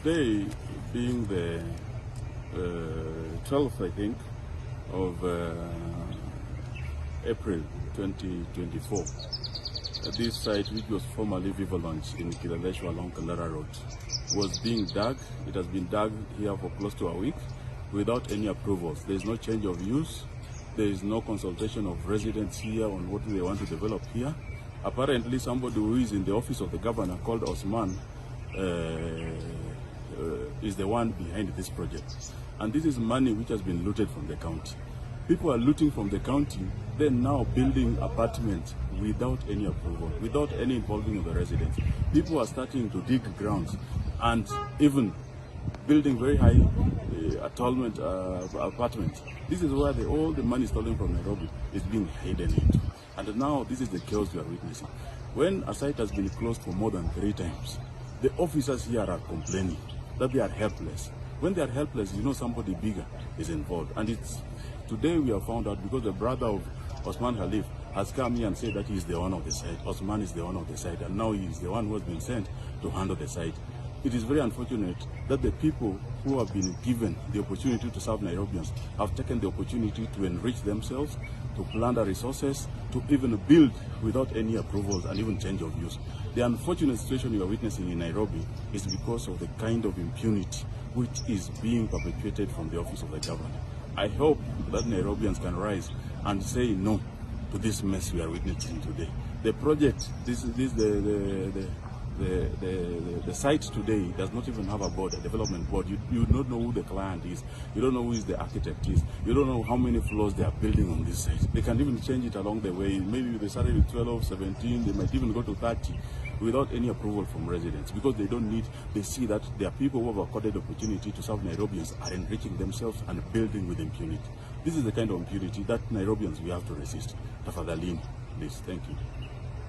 Today, being the 12th, I think, of April 2024, this site, which was formerly Viva Launch in Kileleshwa along Kandara Road, was being dug. It has been dug here for close to a week without any approvals. There is no change of use. There is no consultation of residents here on what they want to develop here. Apparently, somebody who is in the office of the governor called Osman is the one behind this project. And this is money which has been looted from the county. People are looting from the county, then now building apartments without any approval, without any involving of the residents. People are starting to dig grounds and even building very high apartments. This is where all the money stolen from Nairobi is being hidden into. And now this is the chaos we are witnessing. When a site has been closed for more than 3 times, the officers here are complaining that they are helpless. When they are helpless, you know somebody bigger is involved. And today we have found out because the brother of Osman Khalif has come here and said that he is the owner of the site. Osman is the owner of the site, and now he is the one who has been sent to handle the site. It is very unfortunate that the people who have been given the opportunity to serve Nairobians have taken the opportunity to enrich themselves, to plunder resources, to even build without any approvals and even change of use. The unfortunate situation we are witnessing in Nairobi is because of the kind of impunity which is being perpetuated from the office of the governor. I hope that Nairobians can rise and say no to this mess we are witnessing today. The project, the site today does not even have a board, a development board. You don't know who the client is. You don't know who is the architect is. You don't know how many floors they are building on this site. They can even change it along the way. Maybe they started with 12, 17, they might even go to 30 without any approval from residents, because they see that there are people who have accorded opportunity to serve Nairobians are enriching themselves and building with impunity. This is the kind of impunity that Nairobians we have to resist. Tafadhalini, please. Thank you.